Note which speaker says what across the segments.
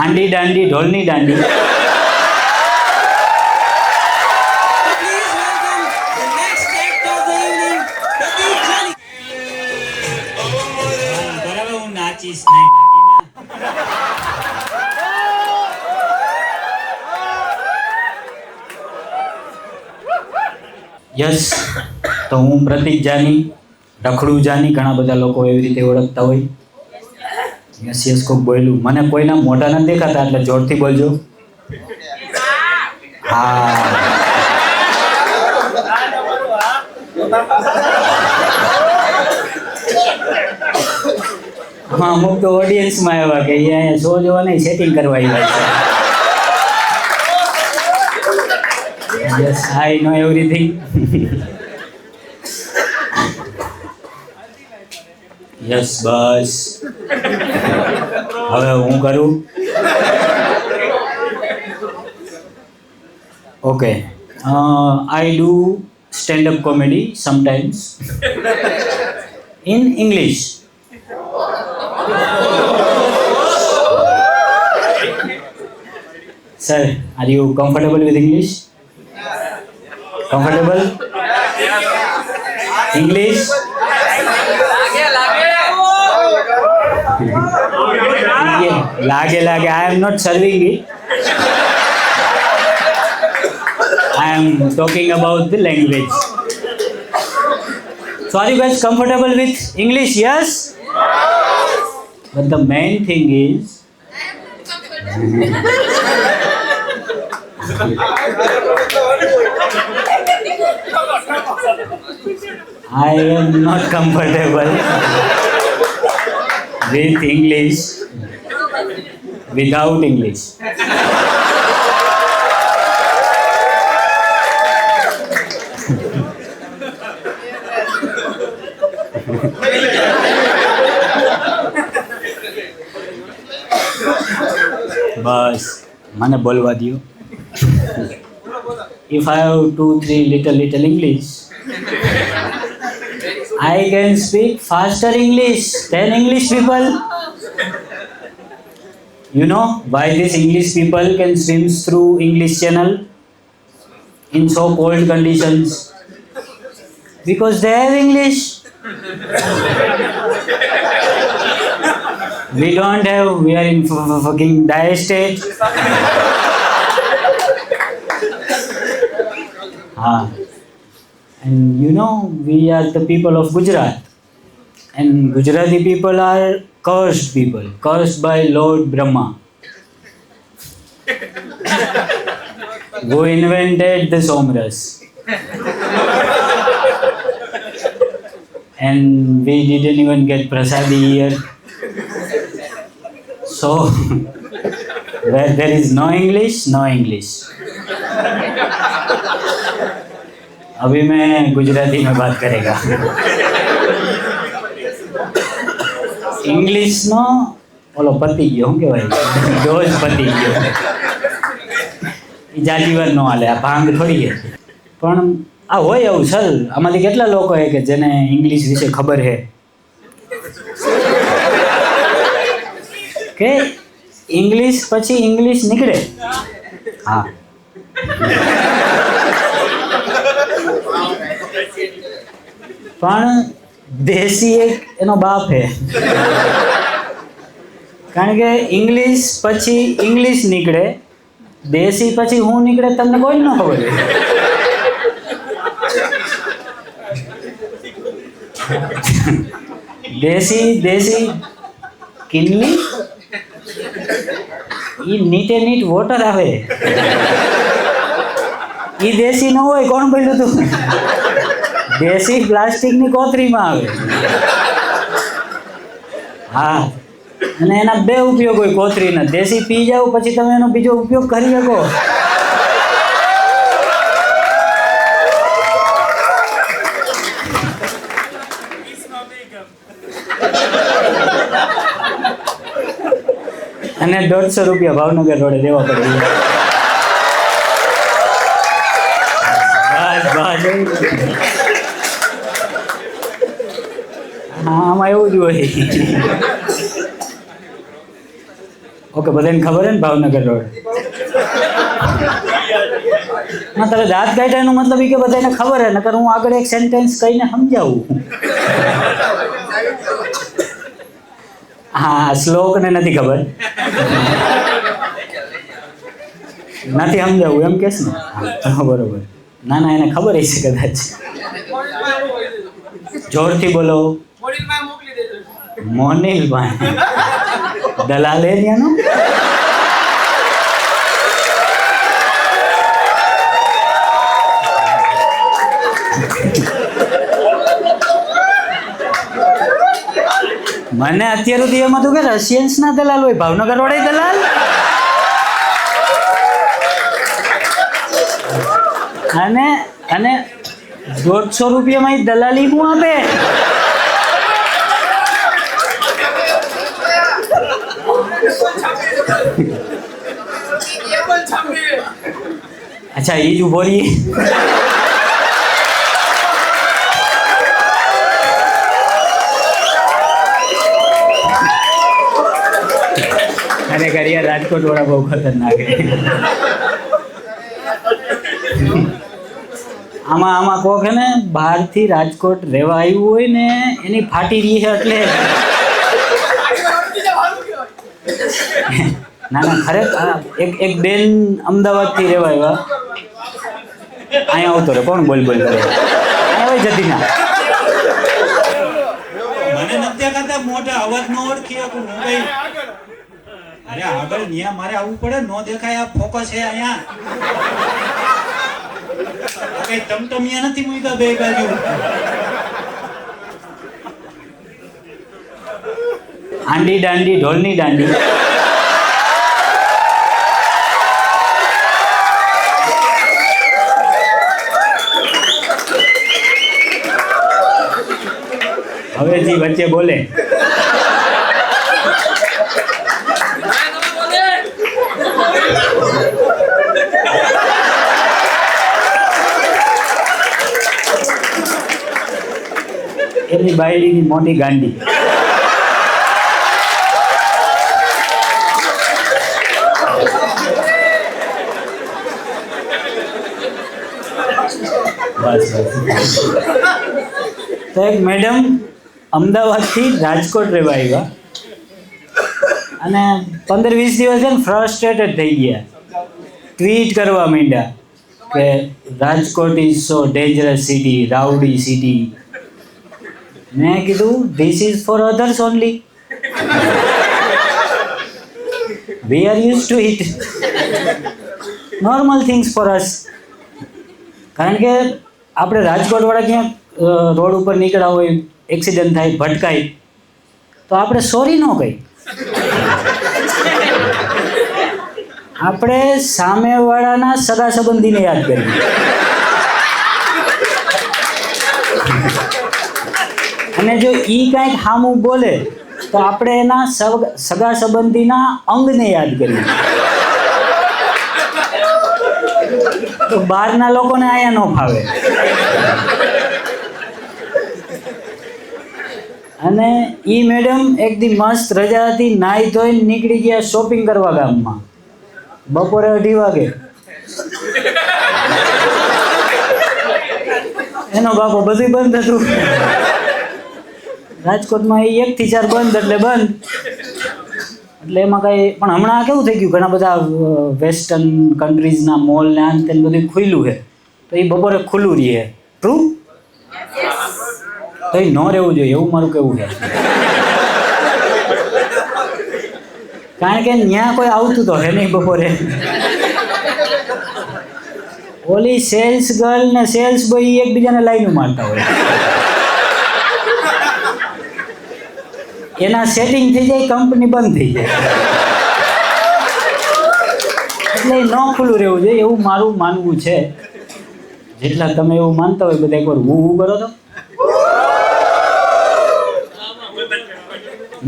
Speaker 1: આંડી દાંડી ઢોલની દાંડી. બરાબર, હું નાચીશ નહીં નાગીના. યસ, તો હું પ્રતિક જાની, રખડું જાની, ઘણા બધા લોકો એવી રીતે ઓળખતા હોય. યસ યસ, કોક બોલ્યું. મને કોઈના મોઢા નથી દેખાતા એટલે જોરથી બોલજો. હા, હા, અમુક તો ઓડિયન્સમાં આવ્યા કે અહીંયા શો જોવા નહીં, સેટિંગ કરવા આવ્યા છે. યસ, આઈ નો એવરીથિંગ. યસ, બસ હવે હું કરું. Okay, I do stand up comedy sometimes in English. Sir, are you comfortable with English? Comfortable? English? Lage. I am not serving it. I am talking about the language. So are you guys comfortable with English? Yes? But the main thing is I am not comfortable with English without English. બસ મને બોલવા દો. If I have 2-3 little English, I can speak faster English than English people. You know why these English people can swim through English Channel in so cold conditions? Because they have English. We don't have. We are in fucking dire state. And you know, we are the people of Gujarat. And Gujarati people are cursed people, cursed by Lord Brahma, who invented the Somras. And we didn't even get prasadi here. So, where there is no English, no English. अभी मैं गुजराती में बात करेगा. English no ઓલો પતી ગયો, શું કહેવાય, ડોઝ પતી ગયો. એ જાજીવર નો હાલે, આ ભાંગ થોડી છે. પણ આ હોય એવું સર, આમાંથી કેટલા લોકો છે કે જેને ઇંગ્લિશ વિશે ખબર છે કે ઇંગ્લિશ પછી ઇંગ્લિશ નીકળે? હા, પણ દેશી એક એનો બાપ છે. કારણ કે ઇંગ્લિશ પછી ઇંગ્લિશ નીકળે, દેશી પછી હું નીકળે તમને કોઈ ન ખબર. દેશી કિનલી ઈ નીચે નીટ વોટર આવે, ઈ દેશી ન હોય. કોણ બોલ્યું તું? દેશી પ્લાસ્ટિકની કોથળીમાં આવે. હા, અને એના બે ઉપયોગ હોય કોથળીના. દેશી પી જાવ પછી તમે એનો બીજો ઉપયોગ કરી શકો. અને 150 રૂપિયા ભાવનગર રોડે દેવા પડે. હા, આમાં એવું જ હોય. ઓકે, બધાને ખબર હે ને ભાવનગર રોડ. ના, તારે દાંત કાઢ્યા એનો મતલબ એ કે બધાને ખબર હે, નકર હું આગળ એક સેન્ટેન્સ કહીને સમજાવું. હા, શ્લોકને નથી ખબર, નથી સમજાવું એમ કેસ ને. હા, બરોબર. ના ના, એને ખબર હશે કદાચ. જોરથી બોલો. મોનિલભાઈ દલાલ હે ત્યાંનો. મને અત્યાર સુધી એમ હતું કે રશિયન્સ ના દલાલ હોય, ભાવનગર વાળા દલાલ. અને અને 150 રૂપિયામાં દલાલી હું આપે. અચ્છા, એ જ ઉભો રહી. અરે કરિયા, રાજકોટ વાળા બહુ ખતરનાક. આમાં કોક હે ને બહારથી રાજકોટ રહેવા આવ્યું હોય ને એની ફાટી રહી છે એટલે. ના ના, ખરેખર એક બેન અમદાવાદથી રહેવા આવ્યા. અહીંયા આવતો રે, કોણ બોલ બોલ કરે અહીંયા હોય જતી ના.
Speaker 2: મને નથી દેખાતા મોઢા અવાજ ન ઓળખી શકું હું કઈ. અરે આગળ ન્યા મારે આવવું પડે, નો દેખાય. આ ફોકસ છે અહીંયા. કઈ ટમટમિયા નથી મૂક્યા બે બાજુ.
Speaker 1: આંડી દાંડી ઢોલની દાંડી. હવે જી વચ્ચે બોલે. એની બાયડીની મોટી ગાંડી. બસ બસ. તો એક મેડમ અમદાવાદથી રાજકોટ રહેવા આવ્યા અને 15-20 દિવસ છે ને ફ્રસ્ટ્રેટેડ થઈ ગયા. ટ્વીટ કરવા માંડ્યા કે Rajkot is so dangerous city, rowdy city. મેં કીધું this is for others only, we are use to it, normal things for us. કારણ કે આપણે રાજકોટ વાળા ક્યાંક રોડ ઉપર નીકળ્યા હોય, એક્સિડન્ટ થાય, ભટકાય તો આપણે સોરી ન કહી. આપણે સામેવાળાના સગા સંબંધીને યાદ કરીએ. અને જો ઈ કાંઈક સામું બોલે તો આપણે એના સગા સંબંધીના અંગને યાદ કરીએ. તો બહારના લોકોને અહીંયા ન ફાવે. અને ઈ મેડમ એક દી મસ્ત રજા હતી, નાહી ધોઈને નીકળી ગયા શોપિંગ કરવા ગામમાં. બપોરે 2:30 વાગે. એનો બાપો બધું બંધ હતું. રાજકોટમાં એ 1 થી 4 બંધ એટલે બંધ. એટલે એમાં કાંઈ, પણ હમણાં કેવું થઈ ગયું, ઘણા બધા વેસ્ટર્ન કન્ટ્રીઝના મોલ ને આમ તેમ બધું ખુલ્લું છે, તો એ બપોરે ખુલ્લું રહે. ટ્રુ? તો એ ન રહેવું જોઈએ એવું મારું કેવું છે. કારણ કે ત્યાં કોઈ આવતું તો હે નહીં બપોરે. ઓલી સેલ્સ ગર્લ ને સેલ્સ બોય એકબીજાને લાઈન મારતા હોય. એના સેટિંગ થઈ જાય, કંપની બંધ થઈ જાય. એટલે ન ખુલ્લું રહેવું જોઈએ એવું મારું માનવું છે. જેટલા તમે એવું માનતા હોય બધા એકવાર હું કરો તો.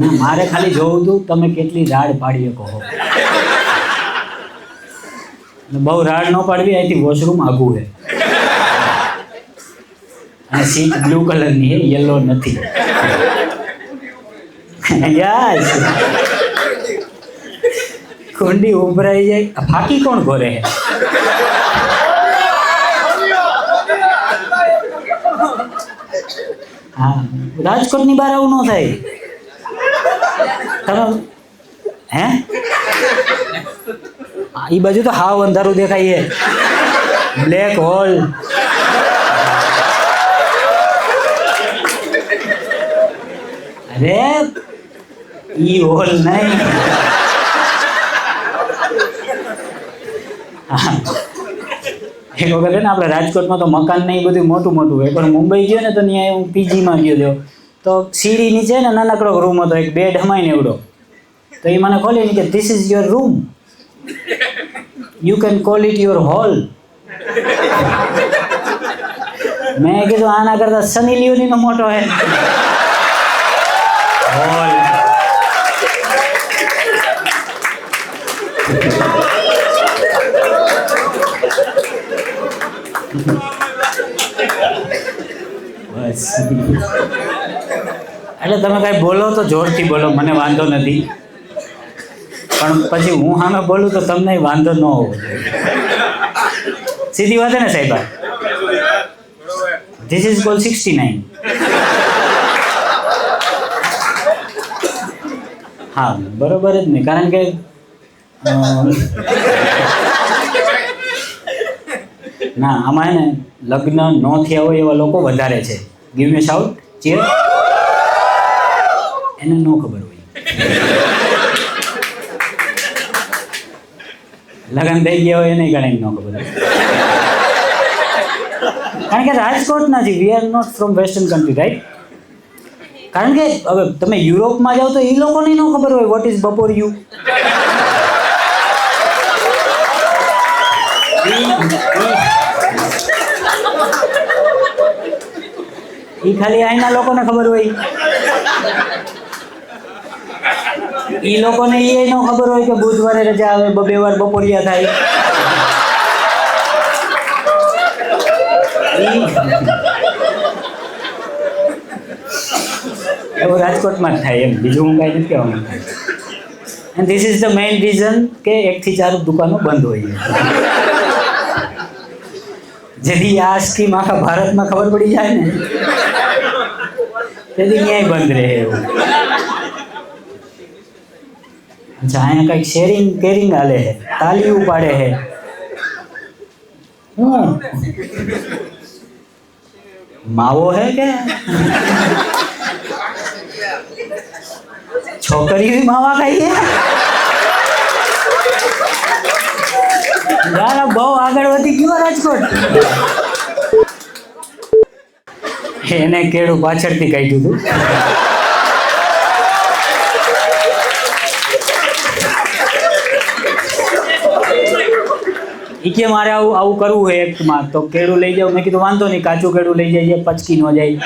Speaker 1: ના, મારે ખાલી જોવું હતું તમે કેટલી રાડ પાડી શકો. બહુ રાડ ન પાડવી, અહીંથી વોશરૂમ આઘું છે અને સીટ બ્લુ કલરની છે, યલો નથી. યસ. કુંડી ઉભરાઈ જાય, ફાકી કોણ ઘોરે? હા, રાજકોટની બહાર આવું ન થાય. તમે હે એ બાજુ તો હાવ અંધારું દેખાય છે, બ્લેક હોલ. અરે ઈ હોલ નહીં. એક વખત છે ને આપણે રાજકોટમાં તો મકાન ને એ બધું મોટું મોટું હોય, પણ મુંબઈ ગયો ને તો ત્યાં હું પીજીમાં ગયો તો સીડી નીચે ને નાનકડો રૂમ હતો, એક બેડ હમાઈને એવડો. તો એ મને ખોલી કે this is your room, you can call it your hall. મેં કીધું આના કરતા સની લિયોની નો મોટો હે હોલ. બસ એટલે તમે કાંઈ બોલો તો જોરથી બોલો, મને વાંધો નથી, પણ પછી હું સામે બોલું તો તમને વાંધો ન હોવો જોઈએ. સીધી વાત ને સાહેબ, ધીસ ઇઝ કોલ 69. હા બરોબર જ નહીં, કારણ કે ના આમાં હે ને લગ્ન ન થયા હોય એવા લોકો વધારે છે. Give me shout, cheer. એને ન ખબર હોય, લગ્ન થઈ ગયા હોય એને ઘણા ન ખબર હોય, કારણ કે રાજકોટના છે. We are not from western country, right? કારણ કે હવે તમે યુરોપમાં જાઓ તો એ લોકોને ન ખબર હોય વોટ ઇઝ બપોર યુ. એ ખાલી અહીંના લોકોને ખબર હોય, એ લોકોને એ ન ખબર હોય કે બુધવારે રજા આવે, 2 વાર બપોરિયા થાય. એવું રાજકોટમાં જ થાય, એમ બીજું હું કાંઈ નથી કહેવાનું. And this is the main reason કે 1 થી 4 દુકાનો બંધ હોય, જેથી આ સ્કીમ આખા ભારતમાં ખબર પડી જાય ને તેથી ન્યાય બંધ રહે એવું. અચ્છા, અહીંયા કંઈક શેરિંગ કેરિંગ હાલે છે, તાલીઓ પાડે છે. માવો હે કે છોકરી બી માવા ખાઈએ? યાર બહુ આગળ વધી ગયો રાજકોટ. એને કેળું પાછળથી કાઢ્યું હતું. એ કે મારે આવું કરવું હોય એકમાં, તો કેળું લઈ જાવ. મેં કીધું વાંધો નહીં, કાચું કેળું લઈ જાય, પચકી ન જાય.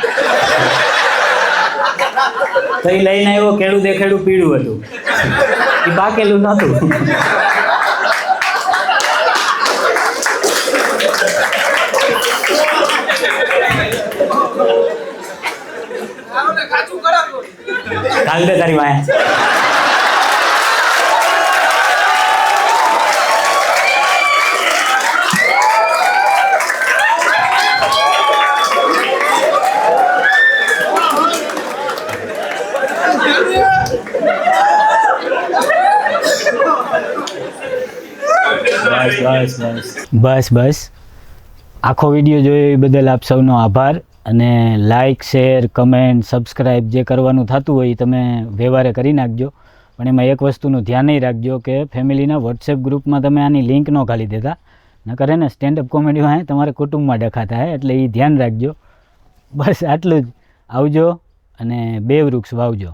Speaker 1: તો એ લઈને આવ્યો, કેળું દેખેડું પીળું હતું, એ પાકેલું નહોતું. કાલ દે તારી વાયા. બસ આખો વિડીયો જોયો એ બદલ આપ સૌનો આભાર. અને લાઇક, શેર, કમેન્ટ, સબસ્ક્રાઈબ જે કરવાનું થતું હોય એ તમે વ્યવહારે કરી નાખજો. પણ એમાં એક વસ્તુનું ધ્યાન નહીં રાખજો કે ફેમિલીના વોટ્સએપ ગ્રુપમાં તમે આની લિંક ન ખાલી દેતા, નકર ને સ્ટેન્ડઅપ કોમેડીમાં તમારે કુટુંબમાં ડખાતા હે, એટલે એ ધ્યાન રાખજો. બસ આટલું જ. આવજો અને 2 વૃક્ષ વાવજો.